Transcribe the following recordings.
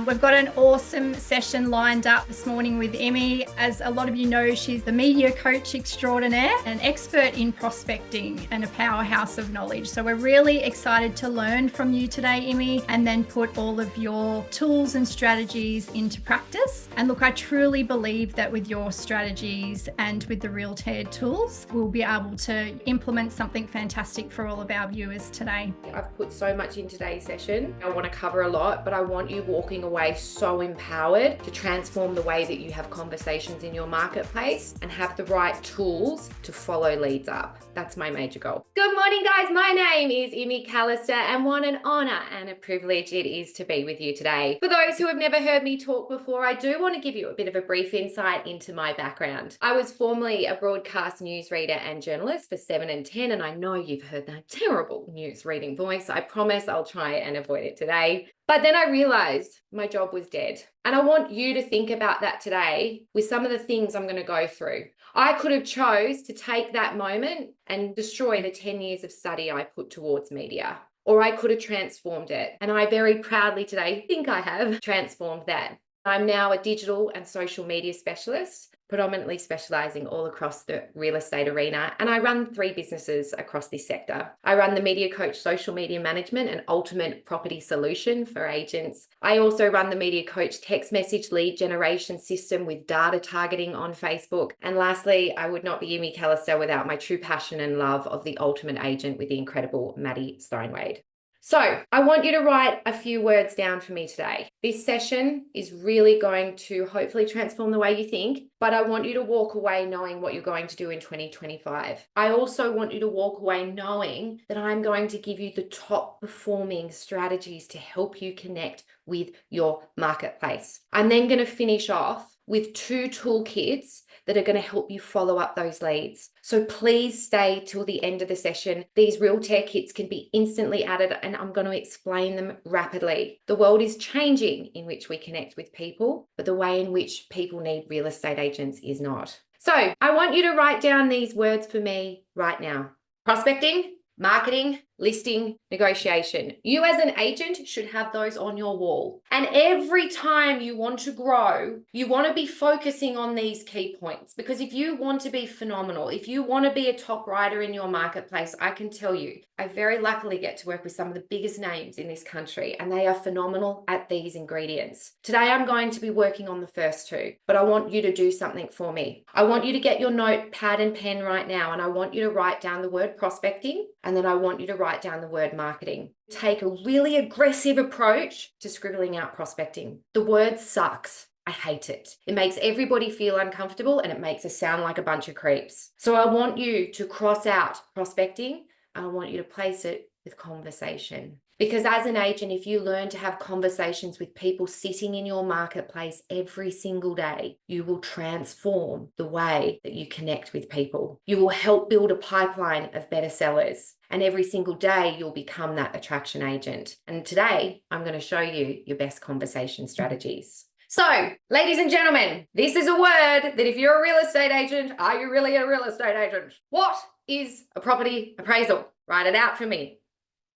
We've got an awesome session lined up this morning with Emmy. As a lot of you know, she's the media coach extraordinaire, an expert in prospecting and a powerhouse of knowledge. So we're really excited to learn from you today, Emmy, and then put all of your tools and strategies into practice. And look, I truly believe that with your strategies and with the Realtair tools, we'll be able to implement something fantastic for all of our viewers today. I've put so much in today's session. I want to cover a lot, but I want you walking away so empowered to transform the way that you have conversations in your marketplace and have the right tools to follow leads up. That's my major goal. Good morning, guys. My name is Imogen Callister, and what an honor and a privilege it is to be with you today. For those who have never heard me talk before, I do want to give you a bit of a brief insight into my background. I was formerly a broadcast newsreader and journalist for 7 and 10, and I know you've heard that terrible news reading voice. I promise I'll try and avoid it today. But then I realized my job was dead. And I want you to think about that today with some of the things I'm going to go through. I could have chose to take that moment and destroy the 10 years of study I put towards media, or I could have transformed it. And I very proudly today think I have transformed that. I'm now a digital and social media specialist, predominantly specializing all across the real estate arena. And I run 3 businesses across this sector. I run the Media Coach Social Media Management and Ultimate Property Solution for agents. I also run the Media Coach Text Message Lead Generation System with data targeting on Facebook. And lastly, I would not be Imogen Callister without my true passion and love of the ultimate agent with the incredible Maddie Steinwade. So I want you to write a few words down for me today. This session is really going to hopefully transform the way you think, but I want you to walk away knowing what you're going to do in 2025. I also want you to walk away knowing that I'm going to give you the top performing strategies to help you connect with your marketplace. I'm then going to finish off with 2 toolkits that are going to help you follow up those leads. So please stay till the end of the session. These Realtair kits can be instantly added, and I'm going to explain them rapidly. The world is changing in which we connect with people, but the way in which people need real estate agents is not. So I want you to write down these words for me right now. Prospecting, marketing, listing, negotiation. You as an agent should have those on your wall. And every time you want to grow, you want to be focusing on these key points. Because if you want to be phenomenal, if you want to be a top writer in your marketplace, I can tell you, I very luckily get to work with some of the biggest names in this country, and they are phenomenal at these ingredients. Today, I'm going to be working on the first 2, but I want you to do something for me. I want you to get your notepad and pen right now, and I want you to write down the word prospecting, and then I want you to write down the word marketing. Take a really aggressive approach to scribbling out prospecting. The word sucks. I hate it. It makes everybody feel uncomfortable, and it makes us sound like a bunch of creeps. So I want you to cross out prospecting, and I want you to place it with conversation. Because as an agent, if you learn to have conversations with people sitting in your marketplace every single day, you will transform the way that you connect with people. You will help build a pipeline of better sellers. And every single day, you'll become that attraction agent. And today, I'm going to show you your best conversation strategies. So, ladies and gentlemen, this is a word that if you're a real estate agent, are you really a real estate agent? What is a property appraisal? Write it out for me.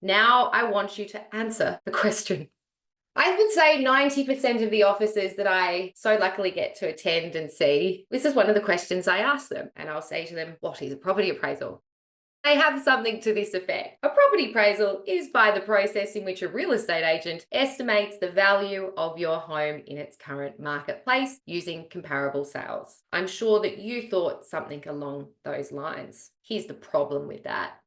Now I want you to answer the question. I would say 90% of the offices that I so luckily get to attend and see, this is one of the questions I ask them. And I'll say to them, what is a property appraisal? They have something to this effect. A property appraisal is by the process in which a real estate agent estimates the value of your home in its current marketplace using comparable sales. I'm sure that you thought something along those lines. Here's the problem with that.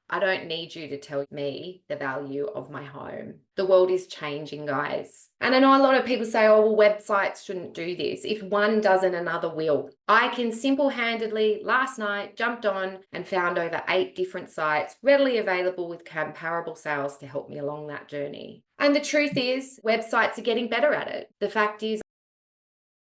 I don't need you to tell me the value of my home. The world is changing, guys. And I know a lot of people say, oh, well, websites shouldn't do this. If one doesn't, another will. I can single-handedly, last night, jumped on and found over 8 different sites readily available with comparable sales to help me along that journey. And the truth is, websites are getting better at it. The fact is,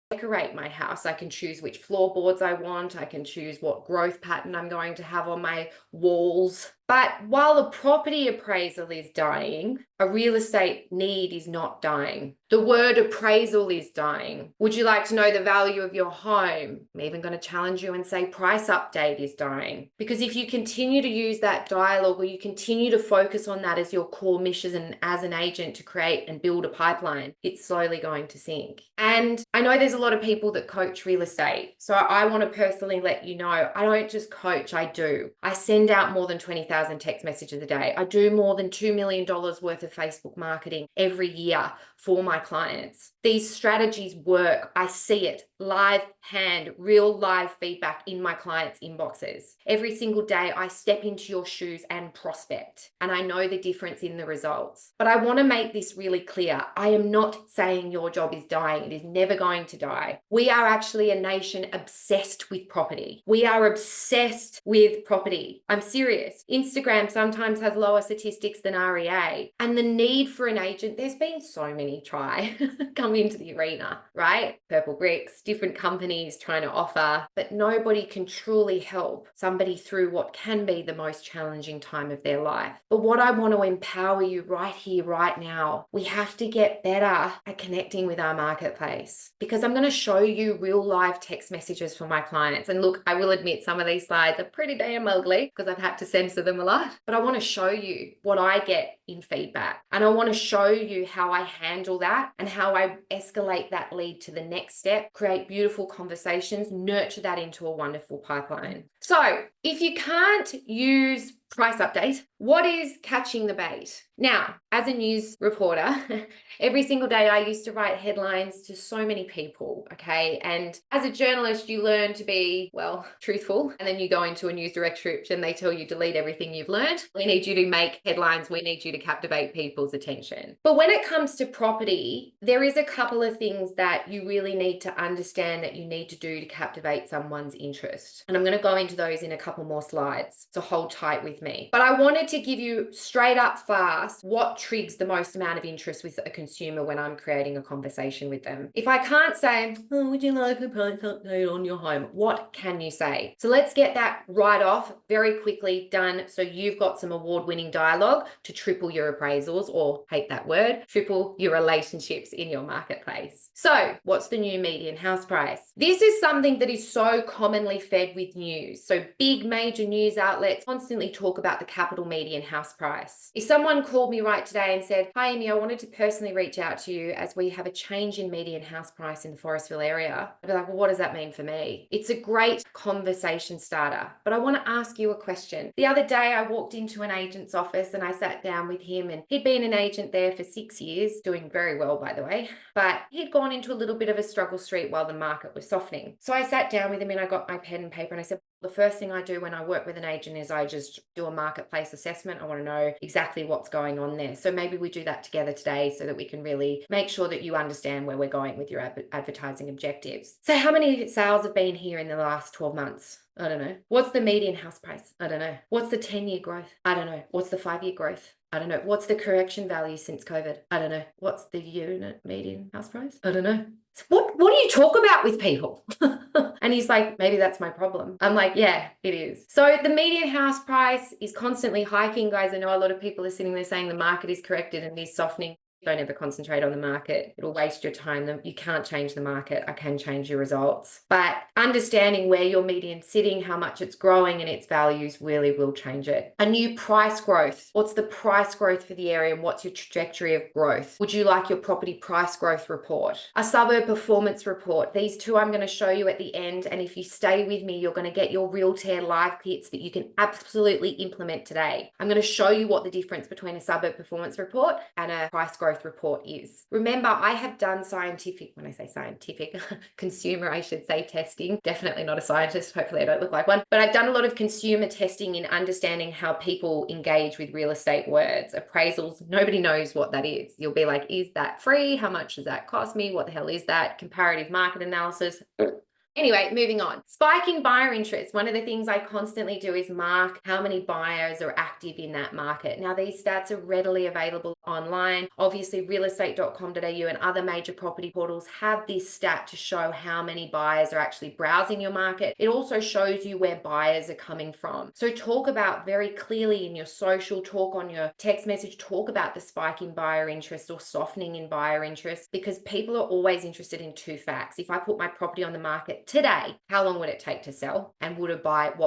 decorate my house. I can choose which floorboards I want. I can choose what growth pattern I'm going to have on my walls. But while the property appraisal is dying, a real estate need is not dying. The word appraisal is dying. Would you like to know the value of your home? I'm even going to challenge you and say price update is dying. Because if you continue to use that dialogue, or you continue to focus on that as your core mission and as an agent to create and build a pipeline, it's slowly going to sink. And I know there's a lot of people that coach real estate. So I want to personally let you know, I don't just coach, I do. I send out more than 20,000 text messages a day. I do more than $2 million worth of Facebook marketing every year for my clients. These strategies work. I see it live hand, real live feedback in my clients' inboxes. Every single day I step into your shoes and prospect, and I know the difference in the results. But I want to make this really clear. I am not saying your job is dying. It is never going to die. We are actually a nation obsessed with property. We are obsessed with property. I'm serious. Instagram sometimes has lower statistics than REA, and the need for an agent, there's been so many try come into the arena, right? Purple bricks, different companies trying to offer, but nobody can truly help somebody through what can be the most challenging time of their life. But what I want to empower you right here, right now, we have to get better at connecting with our marketplace, because I'm going to show you real live text messages from my clients. And look, I will admit some of these slides are pretty damn ugly because I've had to censor them a lot, but I want to show you what I get in feedback. And I want to show you how I handle that and how I escalate that lead to the next step, create beautiful conversations, nurture that into a wonderful pipeline. So if you can't use price update, what is catching the bait? Now, as a news reporter, every single day I used to write headlines to so many people, okay? And as a journalist, you learn to be, well, truthful, and then you go into a news directorate and they tell you delete everything you've learned. We need you to make headlines. We need you to captivate people's attention. But when it comes to property, there is a couple of things that you really need to understand that you need to do to captivate someone's interest. And I'm going to go into those in a couple more slides, so hold tight with me. But I wanted to give you straight up fast what triggers the most amount of interest with a consumer when I'm creating a conversation with them. If I can't say, oh, would you like a price update on your home? What can you say? So let's get that right off very quickly done, so you've got some award-winning dialogue to triple your appraisals, or hate that word, triple your relationships in your marketplace. So what's the new median house price? This is something that is so commonly fed with news. So big major news outlets constantly talk about the capital median house price. If someone called me right today and said, hi Amy, I wanted to personally reach out to you as we have a change in median house price in the Forestville area, I'd be like, well, what does that mean for me? It's a great conversation starter, but I want to ask you a question. The other day I walked into an agent's office and I sat down with him, and he'd been an agent there for 6 years, doing very well, by the way, but he'd gone into a little bit of a struggle street while the market was softening. So I sat down with him and I got my pen and paper and I said, the first thing I do when I work with an agent is I just do a marketplace assessment. I want to know exactly what's going on there. So maybe we do that together today so that we can really make sure that you understand where we're going with your advertising objectives. So how many sales have been here in the last 12 months? I don't know. What's the median house price? I don't know. What's the 10-year growth? I don't know. What's the 5-year growth? I don't know. What's the correction value since COVID? I don't know. What's the unit median house price? I don't know. What do you talk about with people? And he's like, maybe that's my problem. I'm like, yeah, it is. So the median house price is constantly hiking, guys. I know a lot of people are sitting there saying the market is corrected and is softening. Don't ever concentrate on the market. It'll waste your time. You can't change the market. I can change your results. But understanding where your median's sitting, how much it's growing and its values really will change it. A new price growth. What's the price growth for the area and what's your trajectory of growth? Would you like your property price growth report? A suburb performance report. These two I'm going to show you at the end. And if you stay with me, you're going to get your Realtair live kits that you can absolutely implement today. I'm going to show you what the difference between a suburb performance report and a price growth report is. Remember, I have done scientific, when I say scientific, consumer, I should say, testing. Definitely not a scientist. Hopefully I don't look like one. But I've done a lot of consumer testing in understanding how people engage with real estate words. Appraisals, nobody knows what that is. You'll be like, is that free? How much does that cost me? What the hell is that? Comparative market analysis. Anyway, moving on. Spiking buyer interest. One of the things I constantly do is mark how many buyers are active in that market. Now, these stats are readily available online. Obviously, realestate.com.au and other major property portals have this stat to show how many buyers are actually browsing your market. It also shows you where buyers are coming from. So talk about very clearly in your social, talk on your text message, talk about the spike in buyer interest or softening in buyer interest, because people are always interested in two facts. If I put my property on the market today, how long would it take to sell? And what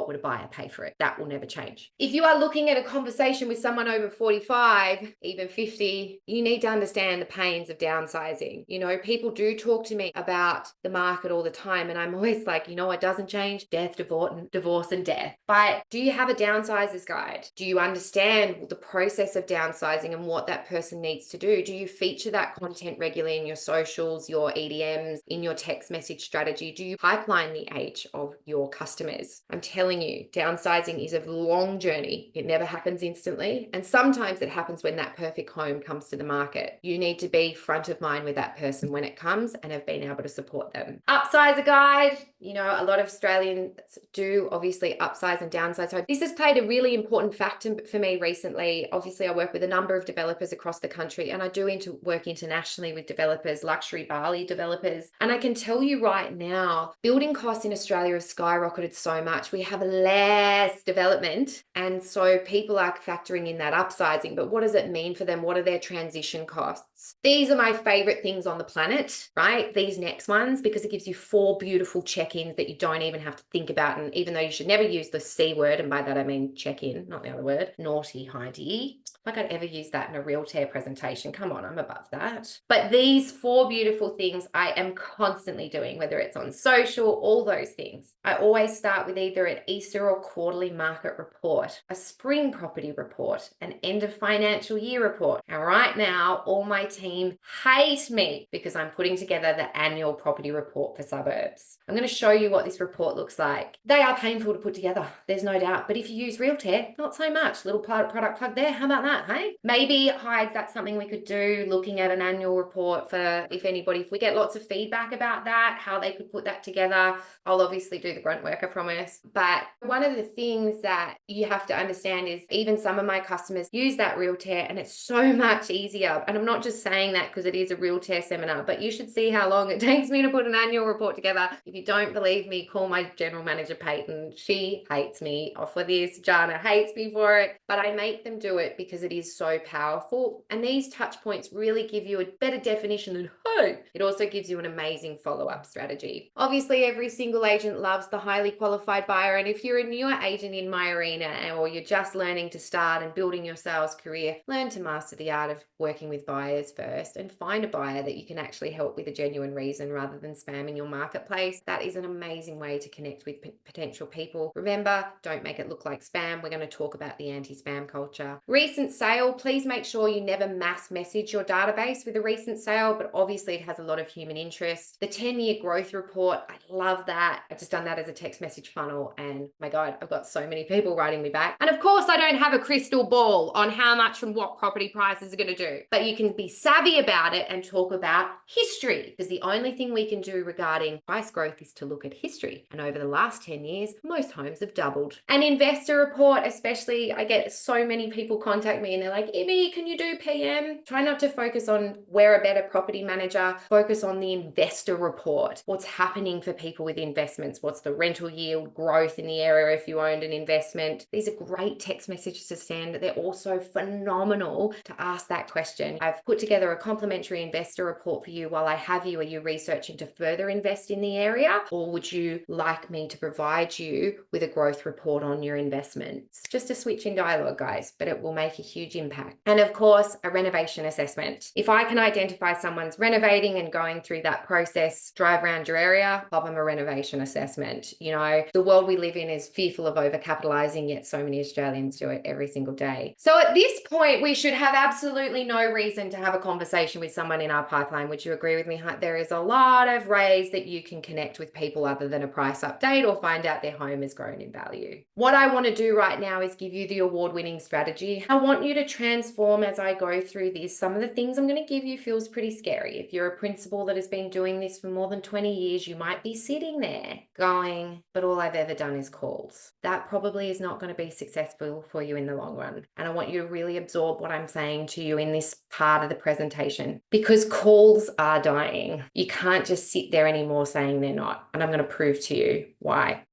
would a buyer pay for it? That will never change. If you are looking at a conversation with someone over 45, even 50, you need to understand the pains of downsizing. You know, people do talk to me about the market all the time, and I'm always like, you know what doesn't change? Death, divorce, and death. But do you have a downsizer's guide? Do you understand the process of downsizing and what that person needs to do? Do you feature that content regularly in your socials, your EDMs, in your text message strategy? Do you pipeline the age of your customers? I'm telling you, downsizing is a long journey. It never happens instantly. And sometimes it happens when that perfect home comes to the market. You need to be front of mind with that person when it comes and have been able to support them. Upsizer guide. You know, a lot of Australians do obviously upsize and downsize. So this has played a really important factor for me recently. Obviously, I work with a number of developers across the country, and I do work internationally with developers, luxury Bali developers. And I can tell you right now, building costs in Australia have skyrocketed so much. We have less development. And so people are factoring in that upsizing. But what does it mean for them? What are their transition costs? These are my favorite things on the planet, right? These next ones, because it gives you 4 beautiful check-ins that you don't even have to think about. And even though you should never use the C word, and by that I mean check-in, not the other word, naughty Heidi. Like I'd ever use that in a Realtair presentation. Come on, I'm above that. But these 4 beautiful things I am constantly doing, whether it's on social, all those things. I always start with either an Easter or quarterly market report, a spring property report, an end of financial year report. And right now, all my team hate me because I'm putting together the annual property report for suburbs. I'm going to show you what this report looks like. They are painful to put together, there's no doubt. But if you use Realtair, not so much. Little product plug there. How about that, hey? Maybe Hides, that's something we could do, looking at an annual report for if we get lots of feedback about that, how they could put that together. I'll obviously do the grunt work, I promise. But one of the things that you have to understand is even some of my customers use that Realtair, and it's so much easier. And I'm not just saying that because it is a Realtair seminar, but you should see how long it takes me to put an annual report together. If you don't believe me, call my general manager, Peyton. She hates me for this. Jana hates me for it, but I make them do it because it is so powerful. And these touch points really give you a better definition than hope. It also gives you an amazing follow-up strategy. Obviously, every single agent loves the highly qualified buyer. And if you're a newer agent in my arena, or you're just learning to start and building your sales career, learn to master the art of working with buyers first and find a buyer that you can actually help with a genuine reason rather than spamming your marketplace. That is an amazing way to connect with potential people. Remember, don't make it look like spam. We're going to talk about the anti-spam culture. Recent sale, please make sure you never mass message your database with a recent sale, but obviously it has a lot of human interest. The 10-year growth report, I love that. I've just done that as a text message funnel, and my God, I've got so many people writing me back. And of course, I don't have a crystal ball on how much and what property prices are going to do, but you can be savvy about it and talk about history, because the only thing we can do regarding price growth is to look at history. And over the last 10 years, most homes have doubled. An investor report, especially, I get so many people contact me and they're like, Emmy, can you do PM? Try not to focus on where a better property manager, focus on the investor report. What's happening for people with investments? What's the rental yield growth in the area if you owned an investment? These are great text messages to send. They're also phenomenal to ask that question. I've put together a complimentary investor report for you while I have you. Are you researching to further invest in the area, or would you like me to provide you with a growth report on your investments? Just a switch in dialogue, guys, but it will make a huge impact. And of course, a renovation assessment. If I can identify someone's renovating and going through that process, drive around your area, pop them a renovation assessment. You know, the world we live in is fearful of overcapitalizing, yet so many Australians do it every single day. So at this point, we should have absolutely no reason to have a conversation with someone in our pipeline. Would you agree with me? There is a lot of ways that you can connect with people other than a price update or find out their home has grown in value. What I want to do right now is give you the award-winning strategy. I want want you to transform as I go through this. Some of the things I'm going to give you feels pretty scary. If you're a principal that has been doing this for more than 20 years, you might be sitting there going, but all I've ever done is calls. That probably is not going to be successful for you in the long run. And I want you to really absorb what I'm saying to you in this part of the presentation, because calls are dying. You can't just sit there anymore saying they're not. And I'm going to prove to you why.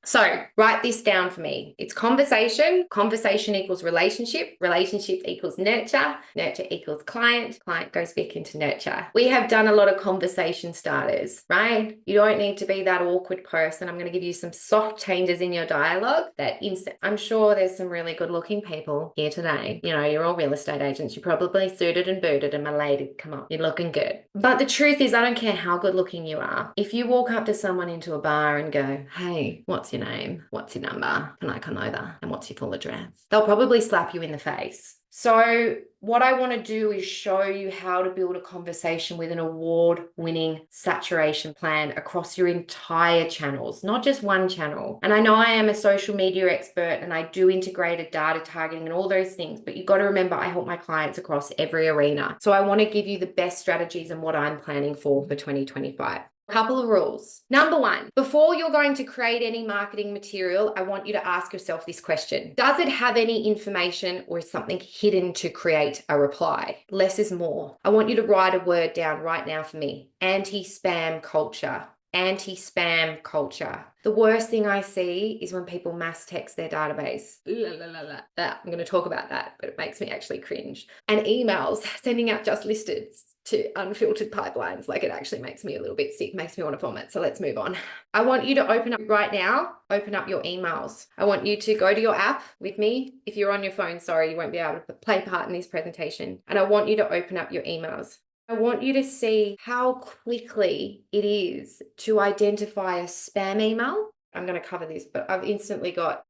So write this down for me. It's conversation. Conversation equals relationship. Relationship equals nurture. Nurture equals client. Client goes back into nurture. We have done a lot of conversation starters, right? You don't need to be that awkward person. I'm going to give you some soft changes in your dialogue that instant. I'm sure there's some really good looking people here today. You know, you're all real estate agents. You're probably suited and booted and my lady, come on, you're looking good. But the truth is, I don't care how good looking you are. If you walk up to someone into a bar and go, hey, what's your name? What's your number? Can I come over? And what's your full address? They'll probably slap you in the face. So what I want to do is show you how to build a conversation with an award-winning saturation plan across your entire channels, not just one channel. And I know I am a social media expert and I do integrated data targeting and all those things, but you've got to remember I help my clients across every arena. So I want to give you the best strategies and what I'm planning for 2025. Couple of rules. Number one, before you're going to create any marketing material, I want you to ask yourself this question. Does it have any information or is something hidden to create a reply? Less is more. I want you to write a word down right now for me. Anti-spam culture. Anti-spam culture. The worst thing I see is when people mass text their database. I'm going to talk about that, but it makes me actually cringe. And emails, sending out just listed to unfiltered pipelines. Like, it actually makes me a little bit sick, makes me want to vomit. So let's move on. I want you to open up right now, open up your emails. I want you to go to your app with me. If you're on your phone, sorry, you won't be able to play part in this presentation. And I want you to open up your emails. I want you to see how quickly it is to identify a spam email. I'm going to cover this, but I've instantly got,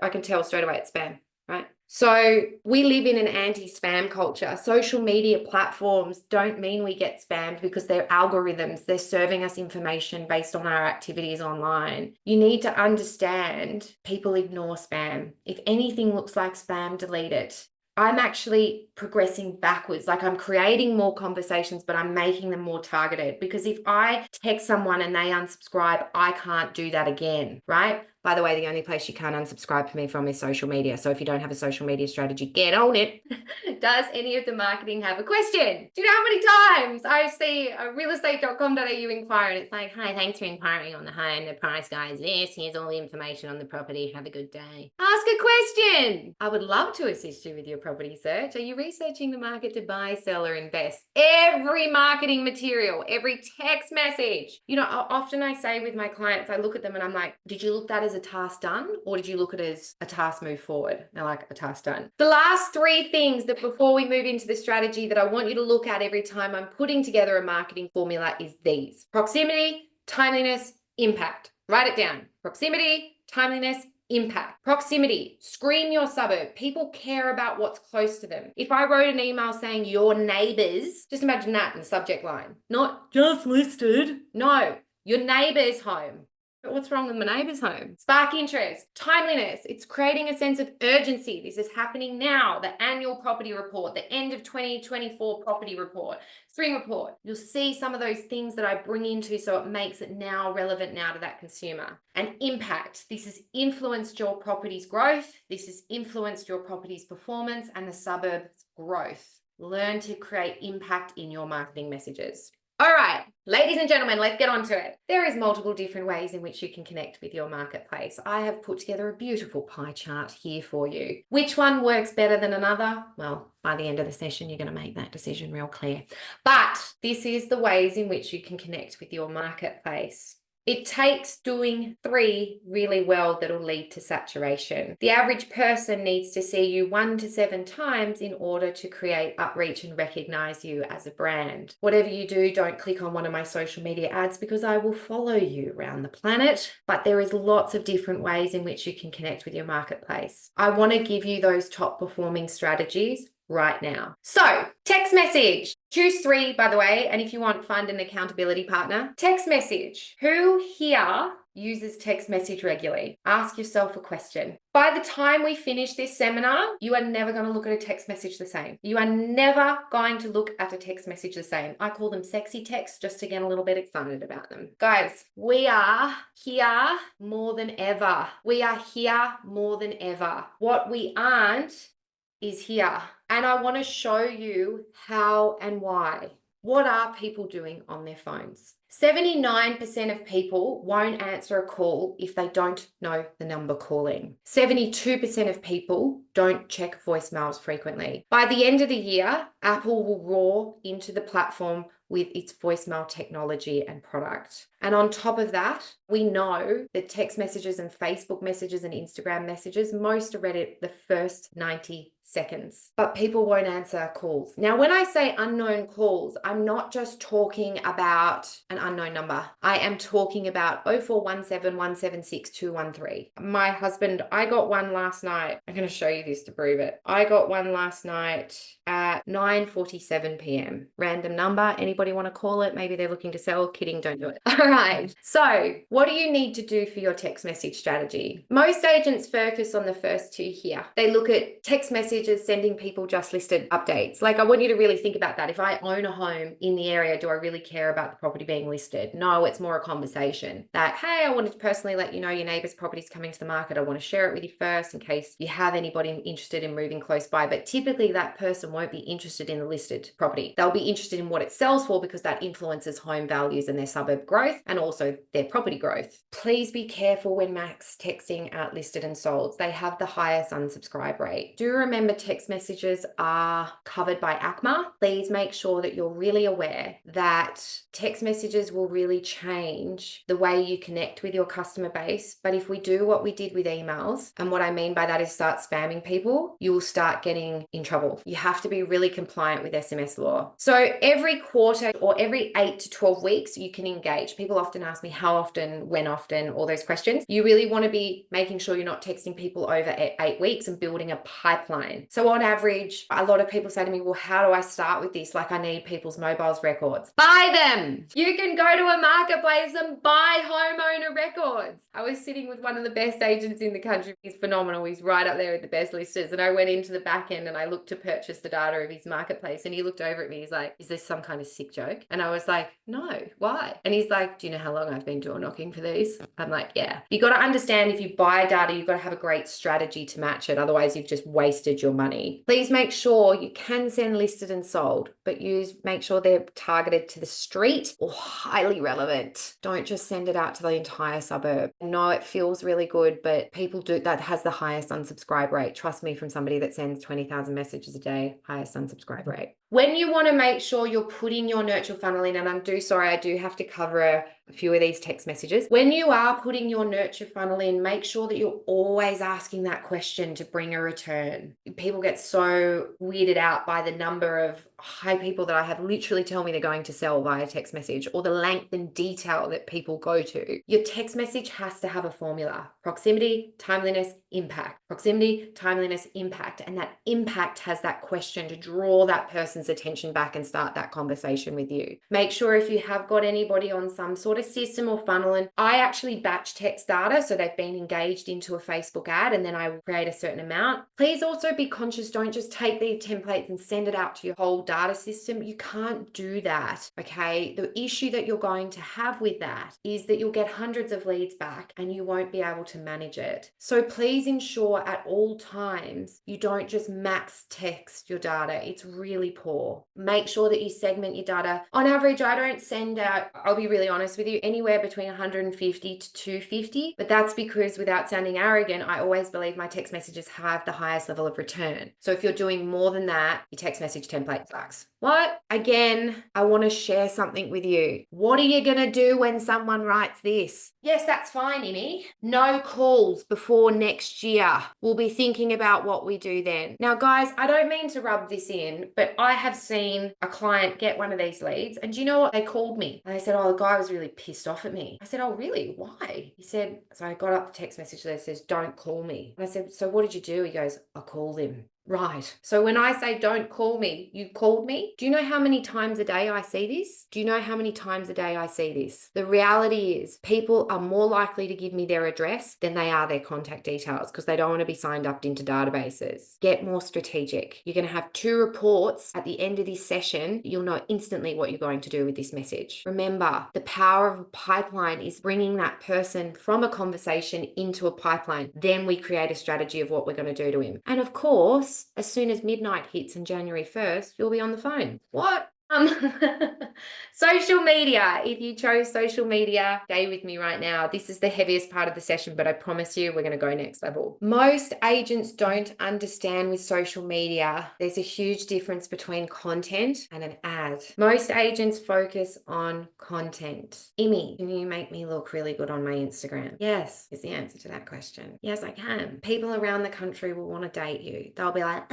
I can tell straight away it's spam, right? So we live in an anti-spam culture. Social media platforms don't mean we get spammed because they're algorithms. They're serving us information based on our activities online. You need to understand people ignore spam. If anything looks like spam, delete it. I'm actually progressing backwards. Like, I'm creating more conversations, but I'm making them more targeted, because if I text someone and they unsubscribe, I can't do that again, right? By the way, the only place you can't unsubscribe for me from is social media. So if you don't have a social media strategy, get on it. Does any of the marketing have a question? Do you know how many times I see a realestate.com.au inquire and it's like, hi, thanks for inquiring on the home. The price guide is this. Here's all the information on the property. Have a good day. Ask a question. I would love to assist you with your property search. Are you researching the market to buy, sell, or invest? Every marketing material, every text message. You know, often I say with my clients, I look at them and I'm like, did you look at that as a task done, or did you look at it as a task move forward? They're like, a task done. The last three things that before we move into the strategy that I want you to look at every time I'm putting together a marketing formula is these: proximity, timeliness, impact. Write it down. Proximity, timeliness, impact. Proximity, scream your suburb. People care about what's close to them. If I wrote an email saying your neighbors, just imagine that in the subject line, not just listed. No, your neighbor's home. But what's wrong with my neighbor's home? Spark interest. Timeliness. It's creating a sense of urgency. This is happening now. The annual property report, the end of 2024 property report, spring report. You'll see some of those things that I bring into so it makes it now relevant now to that consumer. And impact. This has influenced your property's growth. This has influenced your property's performance and the suburb's growth. Learn to create impact in your marketing messages. All right, ladies and gentlemen, let's get on to it. There is multiple different ways in which you can connect with your marketplace. I have put together a beautiful pie chart here for you. Which one works better than another? Well, by the end of the session, you're going to make that decision real clear. But this is the ways in which you can connect with your marketplace. It takes doing 3 really well that'll lead to saturation. The average person needs to see you 1 to 7 times in order to create outreach and recognize you as a brand. Whatever you do, don't click on one of my social media ads because I will follow you around the planet. But there is lots of different ways in which you can connect with your marketplace. I want to give you those top performing strategies right now. So, text message. Choose 3, by the way, and if you want, find an accountability partner. Text message. Who here uses text message regularly? Ask yourself a question. By the time we finish this seminar, you are never going to look at a text message the same. You are never going to look at a text message the same. I call them sexy texts just to get a little bit excited about them. Guys, we are here more than ever. We are here more than ever. What we aren't is here. And I want to show you how and why. What are people doing on their phones? 79% of people won't answer a call if they don't know the number calling. 72% of people don't check voicemails frequently. By the end of the year, Apple will roar into the platform with its voicemail technology and product. And on top of that, we know that text messages and Facebook messages and Instagram messages, most are read at the first 90 seconds, but people won't answer calls. Now, when I say unknown calls, I'm not just talking about an unknown number. I am talking about 0417 176 213. My husband, I got one last night. I'm going to show you this to prove it. I got one last night at 9:47 p.m. Random number. Anybody want to call it? Maybe they're looking to sell. Kidding, don't do it. All right. So what do you need to do for your text message strategy? Most agents focus on the first two here. They look at text messages sending people just listed updates. Like, I want you to really think about that. If I own a home in the area, do I really care about the property being listed? No, it's more a conversation that, hey, I wanted to personally let you know your neighbor's property is coming to the market. I want to share it with you first in case you have anybody interested in moving close by. But typically that person won't be interested in the listed property. They'll be interested in what it sells for because that influences home values and their suburb growth and also their property growth. Please be careful when max texting out listed and sold. They have the highest unsubscribe rate. Do remember text messages are covered by ACMA. Please make sure that you're really aware that text messages will really change the way you connect with your customer base. But if we do what we did with emails, and what I mean by that is start spamming people, you will start getting in trouble. You have to be really compliant with SMS law. So every quarter or every 8 to 12 weeks, you can engage. People often ask me how often, when often, all those questions. You really want to be making sure you're not texting people over 8 weeks and building a pipeline. So on average, a lot of people say to me, well, how do I start with this? Like, I need people's mobiles records. Buy them. You can go to a marketplace and buy homeowner records. I was sitting with one of the best agents in the country. He's phenomenal. He's right up there with the best listers. And I went into the back end and I looked to purchase the data of his marketplace. And he looked over at me. He's like, is this some kind of sick joke? And I was like, no, why? And he's like, do you know how long I've been door knocking for these? I'm like, yeah. You got to understand, if you buy data, you've got to have a great strategy to match it. Otherwise, you've just wasted your money. Please make sure you can send listed and sold, but make sure they're targeted to the street or highly relevant. Don't just send it out to the entire suburb. No, it feels really good, but people do, that has the highest unsubscribe rate. Trust me, from somebody that sends 20,000 messages a day, highest unsubscribe rate. When you want to make sure you're putting your nurture funnel in, and I do have to cover a few of these text messages. When you are putting your nurture funnel in, make sure that you're always asking that question to bring a return. People get so weirded out by the number of high people that I have literally tell me they're going to sell via text message, or the length and detail that people go to. Your text message has to have a formula: proximity, timeliness, impact. Proximity, timeliness, impact. And that impact has that question to draw that person's attention back and start that conversation with you. Make sure if you have got anybody on some sort of system or funnel, and I actually batch text data, so they've been engaged into a Facebook ad and then I will create a certain amount. Please also be conscious, don't just take these templates and send it out to your whole data system. You can't do that, okay? The issue that you're going to have with that is that you'll get hundreds of leads back and you won't be able to manage it. So please ensure at all times you don't just max text your data. It's really poor. Make sure that you segment your data. On average, I don't send out, I'll be really honest with you, anywhere between 150 to 250, but that's because, without sounding arrogant, I always believe my text messages have the highest level of return. So if you're doing more than that, your text message template sucks. What? Again, I want to share something with you. What are you going to do when someone writes this? Yes, that's fine, Imi. No calls before next year. We'll be thinking about what we do then. Now, guys, I don't mean to rub this in, but I have seen a client get one of these leads, and do you know what? They called me and they said, oh, the guy was really pissed off at me. I said, oh, really? Why? He said, so I got up the text message that says, don't call me. And I said, so what did you do? He goes, I called him. Right. So when I say don't call me, you called me. Do you know how many times a day I see this? Do you know how many times a day I see this? The reality is people are more likely to give me their address than they are their contact details because they don't want to be signed up into databases. Get more strategic. You're going to have 2 reports at the end of this session. You'll know instantly what you're going to do with this message. Remember, the power of a pipeline is bringing that person from a conversation into a pipeline. Then we create a strategy of what we're going to do to him. And of course, as soon as midnight hits and January 1st, you'll be on the phone. What? Social media. If you chose social media, stay with me right now. This is the heaviest part of the session, but I promise you we're going to go next level. Most agents don't understand with social media, there's a huge difference between content and an ad. Most agents focus on content. Imi, can you make me look really good on my Instagram? Yes, is the answer to that question. Yes, I can. People around the country will want to date you. They'll be like,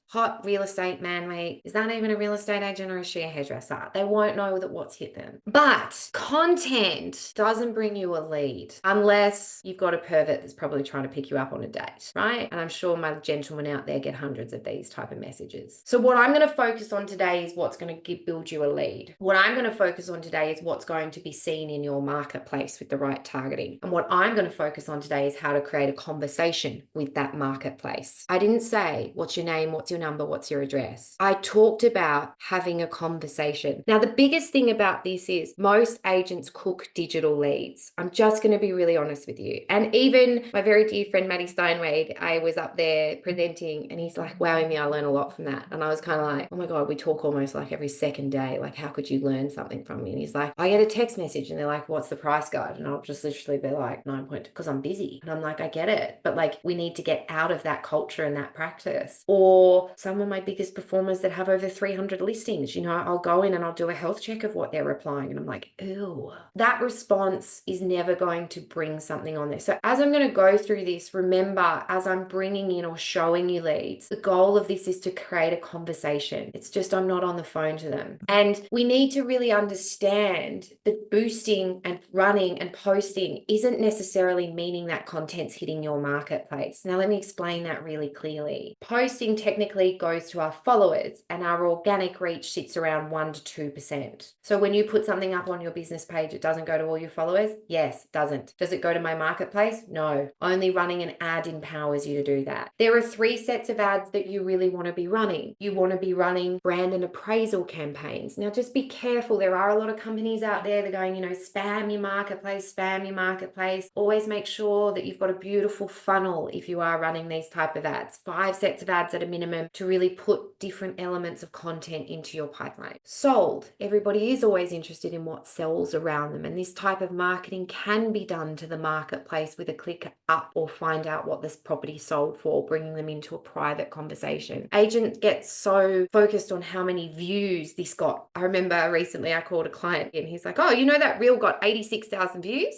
hot real estate man, mate. Is that even a real estate agent or is she a hairdresser? They won't know that what's hit them. But content doesn't bring you a lead unless you've got a pervert that's probably trying to pick you up on a date, right? And I'm sure my gentlemen out there get hundreds of these type of messages. So what I'm going to focus on today is what's going to build you a lead. What I'm going to focus on today is what's going to be seen in your marketplace with the right targeting. And what I'm going to focus on today is how to create a conversation with that marketplace. I didn't say what's your name, what's your number, what's your address. I talked about having a conversation. Now, the biggest thing about this is most agents cook digital leads. I'm just going to be really honest with you. And even my very dear friend, Maddie Steinwade, I was up there presenting and he's like, wow, Amy, I learned a lot from that. And I was kind of like, oh my God, we talk almost like every second day. Like, how could you learn something from me? And he's like, I get a text message and they're like, what's the price guide? And I'll just literally be like, 9 point, because I'm busy. And I'm like, I get it. But like, we need to get out of that culture and that practice. Or some of my biggest performers that have over 300 listings, you know, I'll go in and I'll do a health check of what they're replying. And I'm like, ew, that response is never going to bring something on there. So as I'm going to go through this, remember, as I'm bringing in or showing you leads, the goal of this is to create a conversation. It's just, I'm not on the phone to them. And we need to really understand that boosting and running and posting isn't necessarily meaning that content's hitting your marketplace. Now, let me explain that really clearly. Posting technically goes to our followers and our organic reach sits around 1 to 2%. So when you put something up on your business page, it doesn't go to all your followers? Yes, it doesn't. Does it go to my marketplace? No. Only running an ad empowers you to do that. There are 3 sets of ads that you really want to be running. You want to be running brand and appraisal campaigns. Now just be careful. There are a lot of companies out there that are going, you know, spam your marketplace, spam your marketplace. Always make sure that you've got a beautiful funnel if you are running these type of ads. 5 sets of ads at a minimum to really put different elements of content into your pipeline. Sold. Everybody is always interested in what sells around them. And this type of marketing can be done to the marketplace with a click up or find out what this property sold for, bringing them into a private conversation. Agents get so focused on how many views this got. I remember recently I called a client and he's like, oh, you know that reel got 86,000 views?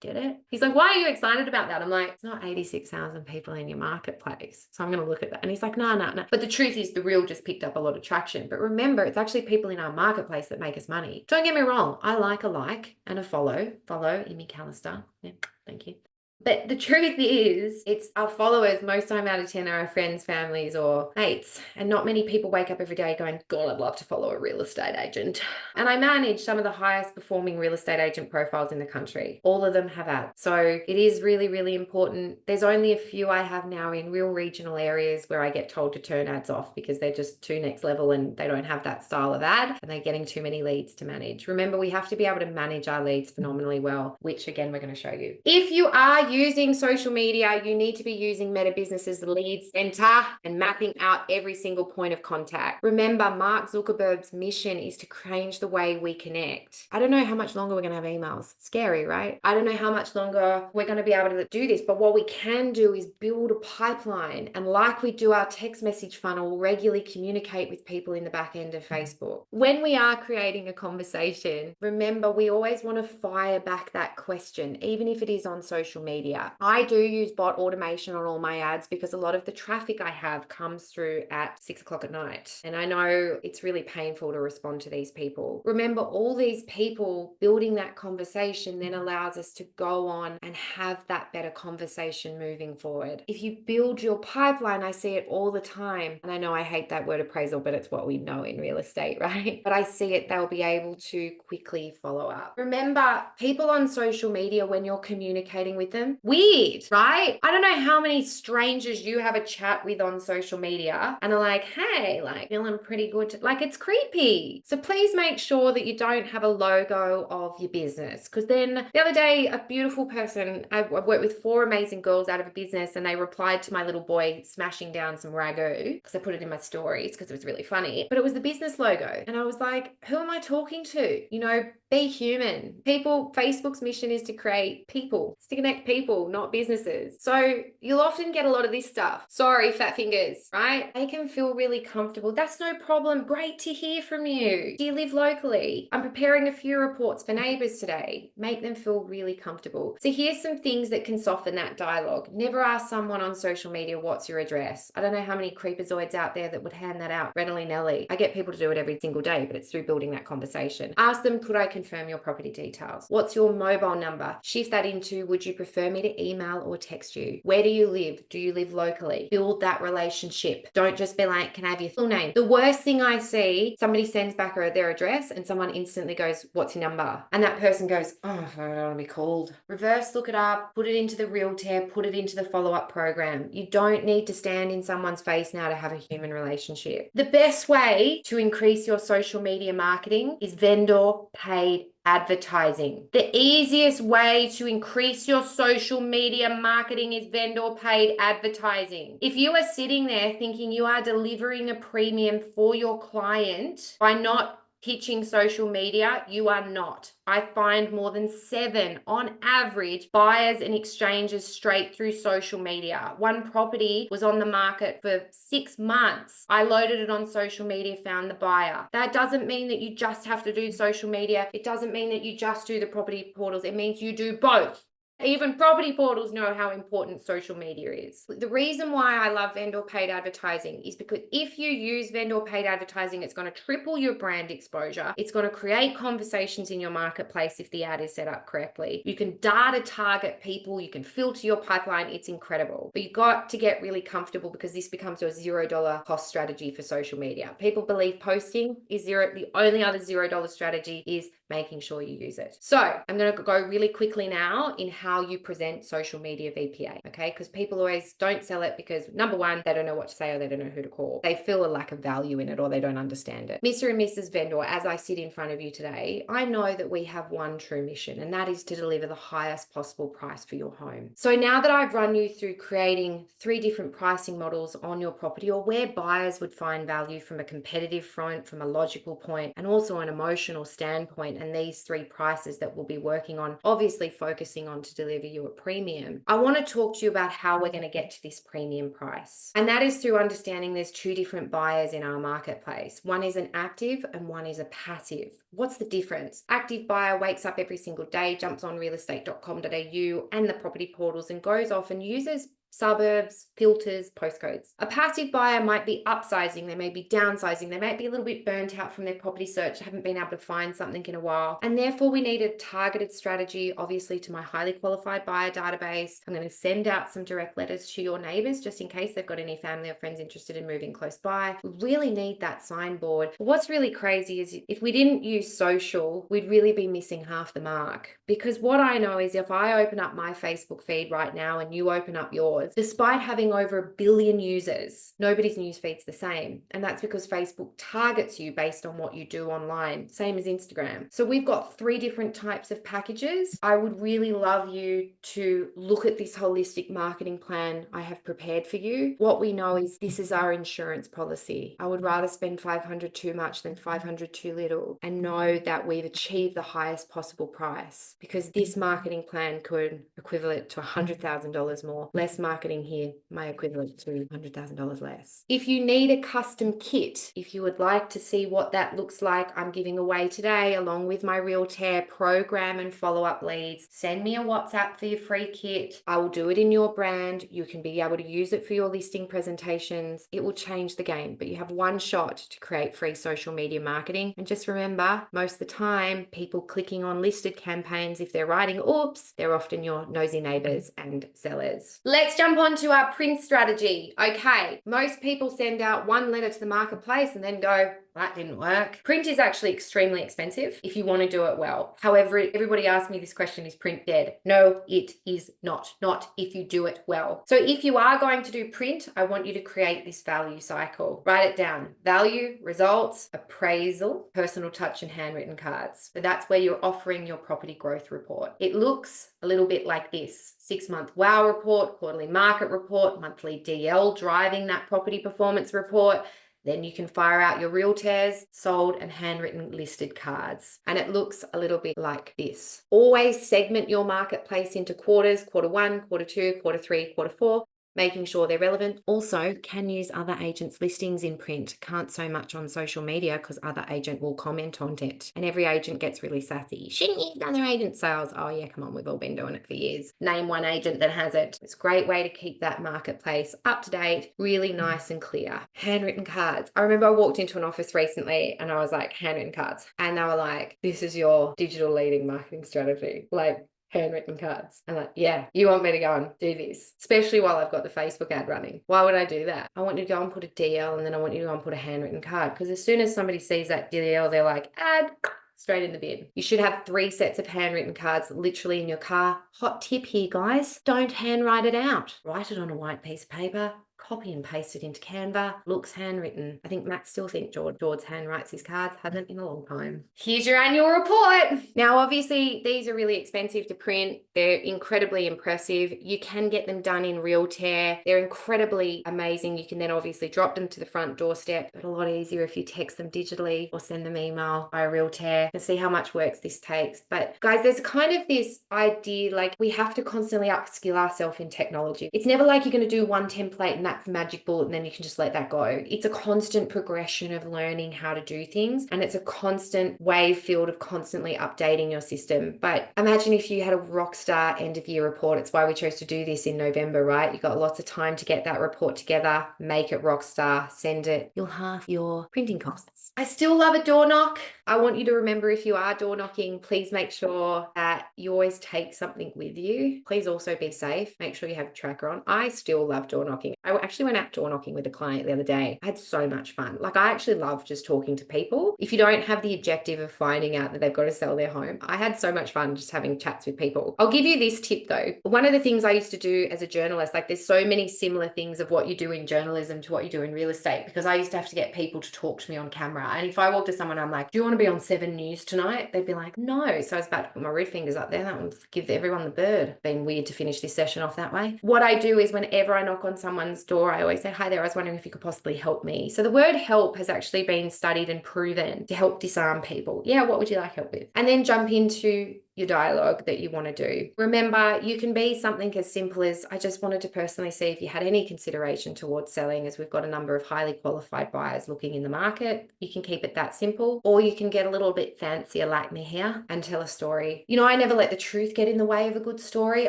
Get it? He's like, why are you excited about that? I'm like, it's not 86,000 people in your marketplace. So I'm going to look at that. And he's like, no. But the truth is the reel just picked up a lot of traction. But remember, it's actually people in our marketplace that make us money. Don't get me wrong. I like a like and a follow. Follow Imogen Callister. Yeah, thank you. But the truth is, it's our followers, most time out of 10 are our friends, families, or mates. And not many people wake up every day going, God, I'd love to follow a real estate agent. And I manage some of the highest performing real estate agent profiles in the country. All of them have ads. So it is really, really important. There's only a few I have now in real regional areas where I get told to turn ads off because they're just too next level and they don't have that style of ad and they're getting too many leads to manage. Remember, we have to be able to manage our leads phenomenally well, which again, we're going to show you. If you are using social media, you need to be using Meta Business's lead center and mapping out every single point of contact. Remember, Mark Zuckerberg's mission is to change the way we connect. I don't know how much longer we're going to have emails. Scary, right? I don't know how much longer we're going to be able to do this, but what we can do is build a pipeline. And like we do our text message funnel, regularly communicate with people in the back end of Facebook. When we are creating a conversation, remember, we always want to fire back that question, even if it is on social media. media. I do use bot automation on all my ads because a lot of the traffic I have comes through at 6 o'clock at night. And I know it's really painful to respond to these people. Remember, all these people building that conversation then allows us to go on and have that better conversation moving forward. If you build your pipeline, I see it all the time. And I know I hate that word appraisal, but it's what we know in real estate, right? But I see it, they'll be able to quickly follow up. Remember, people on social media, when you're communicating with them, weird, right? I don't know how many strangers you have a chat with on social media and are like, hey, like feeling pretty good. Like, it's creepy. So please make sure that you don't have a logo of your business. Because then the other day, a beautiful person, I've worked with 4 amazing girls out of a business, and they replied to my little boy smashing down some ragu because I put it in my stories because it was really funny. But it was the business logo. And I was like, who am I talking to? You know, be human. People, Facebook's mission is to create people. It's to connect people, not businesses. So you'll often get a lot of this stuff. Sorry, fat fingers, right? They can feel really comfortable. That's no problem. Great to hear from you. Do you live locally? I'm preparing a few reports for neighbors today. Make them feel really comfortable. So here's some things that can soften that dialogue. Never ask someone on social media, what's your address? I don't know how many creepazoids out there that would hand that out readily nelly. I get people to do it every single day, but it's through building that conversation. Ask them, could I confirm your property details? What's your mobile number? Shift that into, would you prefer me to email or text you? Where do you live? Do you live locally? Build that relationship. Don't just be like, can I have your full name? The worst thing I see, somebody sends back their address and someone instantly goes, what's your number? And that person goes, oh, I don't want to be called. Reverse look it up, put it into the Realtair, put it into the follow-up program. You don't need to stand in someone's face now to have a human relationship. The best way to increase your social media marketing is vendor paid advertising. The easiest way to increase your social media marketing is vendor paid advertising. If you are sitting there thinking you are delivering a premium for your client by not pitching social media, you are not. I find more than 7 on average buyers and exchanges straight through social media. One property was on the market for 6 months. I loaded it on social media, found the buyer. That doesn't mean that you just have to do social media. It doesn't mean that you just do the property portals. It means you do both. Even property portals know how important social media is. The reason why I love vendor paid advertising is because if you use vendor paid advertising, it's going to triple your brand exposure. It's going to create conversations in your marketplace if the ad is set up correctly. You can data target people, you can filter your pipeline. It's incredible. But you got to get really comfortable because this becomes your $0 cost strategy for social media. People believe posting is zero. The only other $0 strategy is making sure you use it. So I'm going to go really quickly now in how you present social media VPA, okay? Because people always don't sell it because, number one, they don't know what to say or they don't know who to call. They feel a lack of value in it or they don't understand it. Mr. and Mrs. Vendor, as I sit in front of you today, I know that we have one true mission, and that is to deliver the highest possible price for your home. So now that I've run you through creating 3 different pricing models on your property, or where buyers would find value from a competitive front, from a logical point, and also an emotional standpoint, and these 3 prices that we'll be working on, obviously focusing on to deliver you a premium, I want to talk to you about how we're going to get to this premium price. And that is through understanding there's 2 different buyers in our marketplace. One is an active and one is a passive. What's the difference? Active buyer wakes up every single day, jumps on realestate.com.au and the property portals and goes off and uses suburbs, filters, postcodes. A passive buyer might be upsizing, they may be downsizing, they might be a little bit burnt out from their property search, haven't been able to find something in a while, and therefore we need a targeted strategy, obviously to my highly qualified buyer database. I'm going to send out some direct letters to your neighbors just in case they've got any family or friends interested in moving close by. We really need that signboard. What's really crazy is if we didn't use social, we'd really be missing half the mark, because what I know is if I open up my Facebook feed right now and you open up yours, despite having over 1 billion users, nobody's newsfeed's the same. And that's because Facebook targets you based on what you do online, same as Instagram. So we've got 3 different types of packages. I would really love you to look at this holistic marketing plan I have prepared for you. What we know is this is our insurance policy. I would rather spend 500 too much than 500 too little, and know that we've achieved the highest possible price, because this marketing plan could equivalent to $100,000 more, less marketing marketing here, my equivalent to $100,000 less. If you need a custom kit, if you would like to see what that looks like, I'm giving away today along with my Realtair program and follow-up leads. Send me a WhatsApp for your free kit. I will do it in your brand. You can be able to use it for your listing presentations. It will change the game, but you have one shot to create free social media marketing. And just remember, most of the time, people clicking on listed campaigns, if they're writing, oops, they're often your nosy neighbors and sellers. Let's jump on to our print strategy. Okay, most people send out one letter to the marketplace and then go, that didn't work. Print is actually extremely expensive if you want to do it well. However, everybody asks me this question, is print dead? No, it is not. Not if you do it well. So if you are going to do print, I want you to create this value cycle. Write it down. Value, results, appraisal, personal touch, and handwritten cards. So that's where you're offering your property growth report. It looks a little bit like this: 6-month WOW report, quarterly market report, monthly DL driving that property performance report. Then you can fire out your Realtairs, sold, and handwritten listed cards. And it looks a little bit like this. Always segment your marketplace into quarters: quarter 1, quarter 2, quarter 3, quarter 4. Making sure they're relevant. Also, can use other agents' listings in print. Can't so much on social media because other agent will comment on it. And every agent gets really sassy. Shouldn't use other agent sales. Oh yeah, come on, we've all been doing it for years. Name one agent that has it. It's a great way to keep that marketplace up to date, really nice and clear. Handwritten cards. I remember I walked into an office recently and I was like, handwritten cards. And they were like, this is your digital leading marketing strategy. Like, handwritten cards. I'm like, yeah, you want me to go and do this, especially while I've got the Facebook ad running. Why would I do that? I want you to go and put a DL, and then I want you to go and put a handwritten card, because as soon as somebody sees that DL, they're like, ad, straight in the bin. You should have 3 sets of handwritten cards literally in your car. Hot tip here, guys. Don't handwrite it out. Write it on a white piece of paper. Copy and paste it into Canva. Looks handwritten. I think Matt still thinks George handwrites his cards. Hasn't in a long time. Here's your annual report. Now, obviously, these are really expensive to print. They're incredibly impressive. You can get them done in Realtair. They're incredibly amazing. You can then obviously drop them to the front doorstep, but a lot easier if you text them digitally or send them email via Realtair. And see how much work this takes. But guys, there's kind of this idea like we have to constantly upskill ourselves in technology. It's never like you're going to do one template and that's the magic bullet and then you can just let that go. It's a constant progression of learning how to do things, and it's a constant wave field of constantly updating your system. But imagine if you had a rock star end of year report. It's why we chose to do this in November, right? You've got lots of time to get that report together, make it rock star, send it. You'll halve your printing costs. I still love a door knock. I want you to remember, if you are door knocking, please make sure that you always take something with you. Please also be safe. Make sure you have a tracker on. I still love door knocking. I actually went out door knocking with a client the other day. I had so much fun. Like, I actually love just talking to people. If you don't have the objective of finding out that they've got to sell their home, I had so much fun just having chats with people. I'll give you this tip though. One of the things I used to do as a journalist, like there's so many similar things of what you do in journalism to what you do in real estate, because I used to have to get people to talk to me on camera. And if I walked to someone, I'm like, do you want to be on 7 News tonight? They'd be like, no. So I was about to put my root fingers up there. That would give everyone the bird. Been weird to finish this session off that way. What I do is whenever I knock on someone's door, I always say, hi there, I was wondering if you could possibly help me. So the word help has actually been studied and proven to help disarm people. Yeah, what would you like help with? And then jump into your dialogue that you want to do. Remember, you can be something as simple as, I just wanted to personally see if you had any consideration towards selling, as we've got a number of highly qualified buyers looking in the market. You can keep it that simple, or you can get a little bit fancier like me here and tell a story. You know, I never let the truth get in the way of a good story.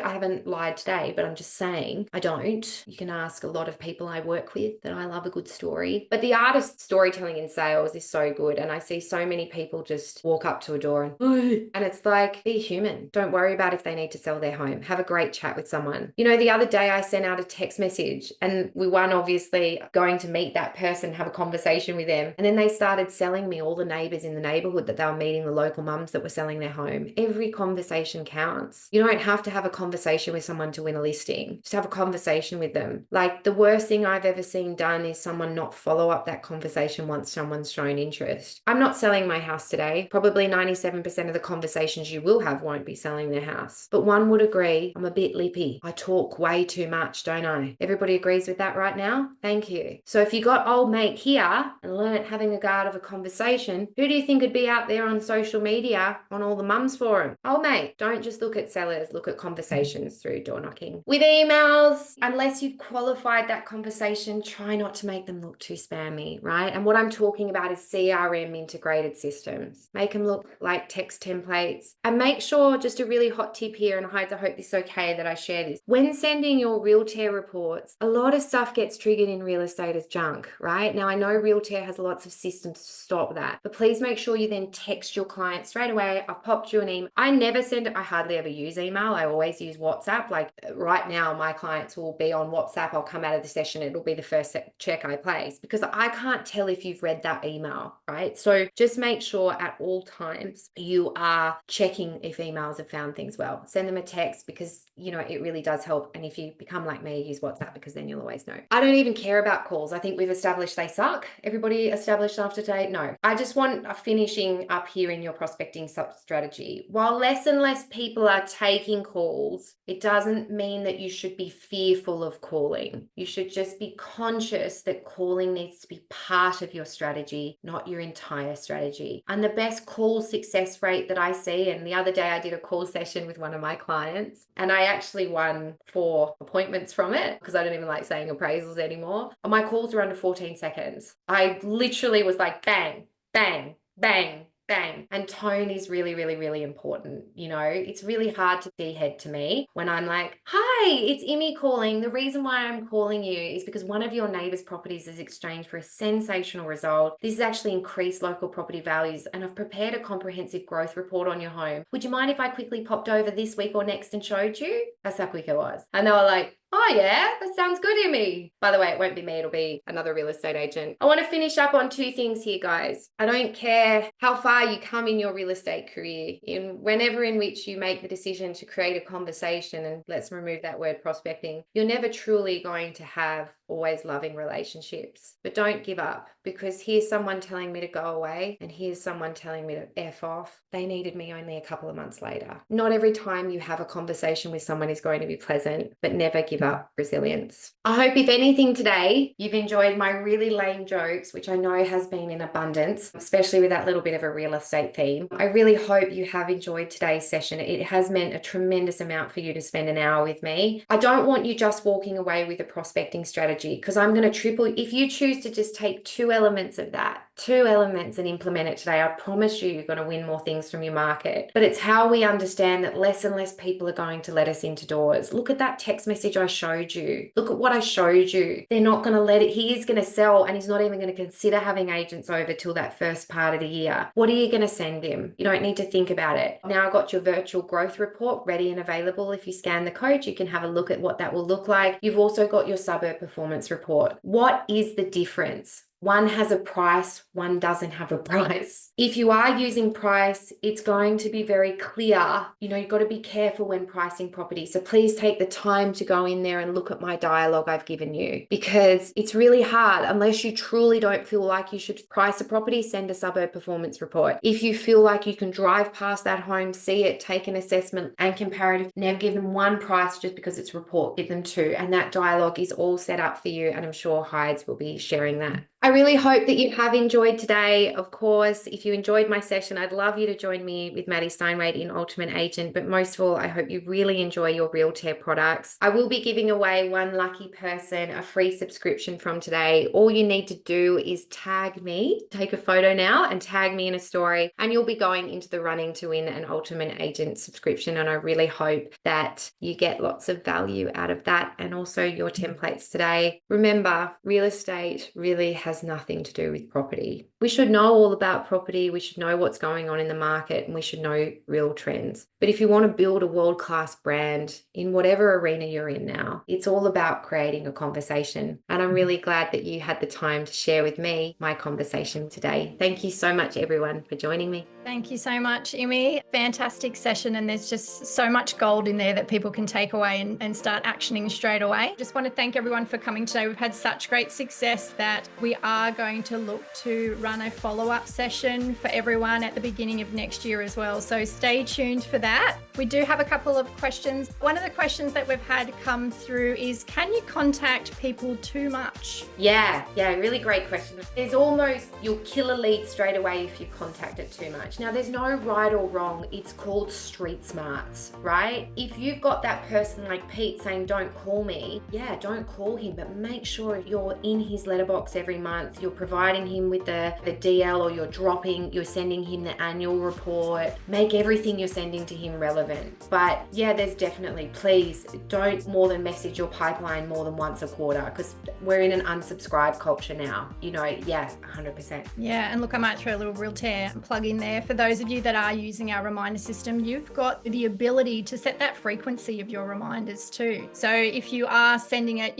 I haven't lied today, but I'm just saying I don't. You can ask a lot of people I work with that I love a good story. But the art of storytelling in sales is so good. And I see so many people just walk up to a door and it's like, be human. Don't worry about if they need to sell their home. Have a great chat with someone. You know, the other day I sent out a text message and we weren't obviously going to meet that person, have a conversation with them. And then they started selling me all the neighbors in the neighborhood that they were meeting, the local mums that were selling their home. Every conversation counts. You don't have to have a conversation with someone to win a listing. Just have a conversation with them. Like, the worst thing I've ever seen done is someone not follow up that conversation once someone's shown interest. I'm not selling my house today. Probably 97% of the conversations you will have won't be selling their house. But one would agree, I'm a bit lippy. I talk way too much, don't I? Everybody agrees with that right now? Thank you. So if you got old mate here and learnt having a guard of a conversation, who do you think would be out there on social media on all the mums forum? Old mate, don't just look at sellers, look at conversations through door knocking. With emails, unless you've qualified that conversation, try not to make them look too spammy, right? And what I'm talking about is CRM integrated systems. Make them look like text templates. And make sure, just a really hot tip here, and I hope this is okay that I share this. When sending your Realtair reports, a lot of stuff gets triggered in real estate as junk, right? Now, I know Realtair has lots of systems to stop that, but please make sure you then text your client straight away. I've popped you an email. I hardly ever use email. I always use WhatsApp. Like right now, my clients will be on WhatsApp. I'll come out of the session. It'll be the first check I place because I can't tell if you've read that email, right? So just make sure at all times you are checking if emails have found things well. Send them a text because, it really does help. And if you become like me, use WhatsApp because then you'll always know. I don't even care about calls. I think we've established they suck. Everybody established after today? No. I just want a finishing up here in your prospecting strategy. While less and less people are taking calls, it doesn't mean that you should be fearful of calling. You should just be conscious that calling needs to be part of your strategy, not your entire strategy. And the best call success rate that I see, and the other day I did a call session with one of my clients and I actually won 4 appointments from it because I don't even like saying appraisals anymore. And my calls were under 14 seconds. I literally was like bang, bang, bang, bang. And tone is really, really, really important. It's really hard to see head to me when I'm like, hi, it's Imi calling. The reason why I'm calling you is because one of your neighbor's properties is exchanged for a sensational result. This has actually increased local property values and I've prepared a comprehensive growth report on your home. Would you mind if I quickly popped over this week or next and showed you? That's how quick it was. And they were like, oh yeah, that sounds good to me. By the way, it won't be me, it'll be another real estate agent. I want to finish up on 2 things here, guys. I don't care how far you come in your real estate career, whenever in which you make the decision to create a conversation, and let's remove that word prospecting, you're never truly going to have always loving relationships. But don't give up, because here's someone telling me to go away and here's someone telling me to F off. They needed me only a couple of months later. Not every time you have a conversation with someone is going to be pleasant, but never give up resilience. I hope if anything today, you've enjoyed my really lame jokes, which I know has been in abundance, especially with that little bit of a real estate theme. I really hope you have enjoyed today's session. It has meant a tremendous amount for you to spend an hour with me. I don't want you just walking away with a prospecting strategy, because I'm going to triple. If you choose to just take 2 elements of that, 2 elements and implement it today, I promise you're going to win more things from your market. But it's how we understand that less and less people are going to let us into doors. Look at that text message I showed you. Look at what I showed you. They're not going to let it. He is going to sell and he's not even going to consider having agents over till that first part of the year. What are you going to send him? You don't need to think about it. Now I've got your virtual growth report ready and available. If you scan the code, you can have a look at what that will look like. You've also got your suburb performance report. What is the difference? One has a price, one doesn't have a price. If you are using price, it's going to be very clear. You've got to be careful when pricing property. So please take the time to go in there and look at my dialogue I've given you, because it's really hard. Unless you truly don't feel like you should price a property, send a suburb performance report. If you feel like you can drive past that home, see it, take an assessment and comparative, never give them 1 price just because it's a report, give them 2. And that dialogue is all set up for you. And I'm sure Hides will be sharing that. I really hope that you have enjoyed today. Of course, if you enjoyed my session, I'd love you to join me with Maddie Steinway in Ultimate Agent. But most of all, I hope you really enjoy your Realtair products. I will be giving away 1 lucky person a free subscription from today. All you need to do is tag me, take a photo now and tag me in a story, and you'll be going into the running to win an Ultimate Agent subscription. And I really hope that you get lots of value out of that and also your templates today. Remember, real estate really has nothing to do with property. We should know all about property. We should know what's going on in the market and we should know real trends. But if you want to build a world-class brand in whatever arena you're in now, it's all about creating a conversation. And I'm really glad that you had the time to share with me my conversation today. Thank you so much, everyone, for joining me. Thank you so much, Imi. Fantastic session. And there's just so much gold in there that people can take away and start actioning straight away. Just want to thank everyone for coming today. We've had such great success that we are going to look to run a follow-up session for everyone at the beginning of next year as well. So stay tuned for that. We do have a couple of questions. One of the questions that we've had come through is, can you contact people too much? Yeah, really great question. There's almost, you'll kill a lead straight away if you contact it too much. Now, there's no right or wrong. It's called street smarts, right? If you've got that person like Pete saying, don't call me, yeah, don't call him, but make sure you're in his letterbox every month. You're providing him with the DL, or you're sending him the annual report. Make everything you're sending to him relevant. But yeah, there's definitely, please don't more than message your pipeline more than once a quarter, because we're in an unsubscribe culture now, 100%. Yeah, and look, I might throw a little Realtair plug in there. For those of you that are using our reminder system, you've got the ability to set that frequency of your reminders too. So if you are sending it,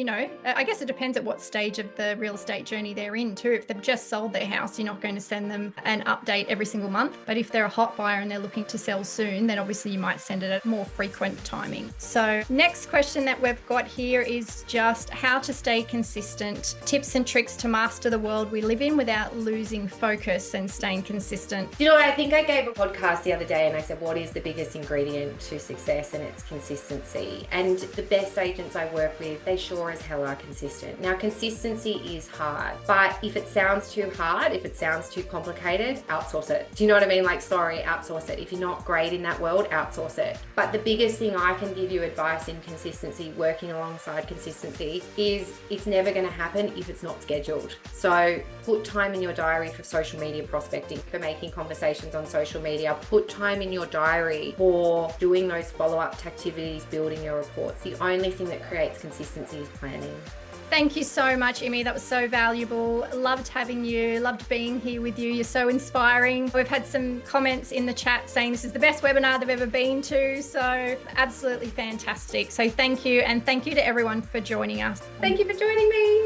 I guess it depends at what stage of the real estate journey they're in too. If they've just sold their house, you're not going to send them an update every single month. But if they're a hot buyer and they're looking to sell soon, then obviously you might send it at more frequent timing. So next question that we've got here is just how to stay consistent, tips and tricks to master the world we live in without losing focus and staying consistent. I think I gave a podcast the other day and I said, what is the biggest ingredient to success? And it's consistency. And the best agents I work with, they sure as hell are consistent. Now, consistency is hard, but if it sounds too hard, if it sounds too complicated, outsource it. Do you know what I mean? Outsource it. If you're not great in that world, outsource it. But the biggest thing I can give you advice in consistency, working alongside consistency, is it's never going to happen if it's not scheduled. So put time in your diary for social media prospecting, for making conversations on social media. Put time in your diary for doing those follow-up activities, building your reports. The only thing that creates consistency is planning. Thank you so much, Imi. That was so valuable. Loved having you. Loved being here with you. You're so inspiring. We've had some comments in the chat saying this is the best webinar they've ever been to. So absolutely fantastic. So thank you. And thank you to everyone for joining us. Thank you for joining me.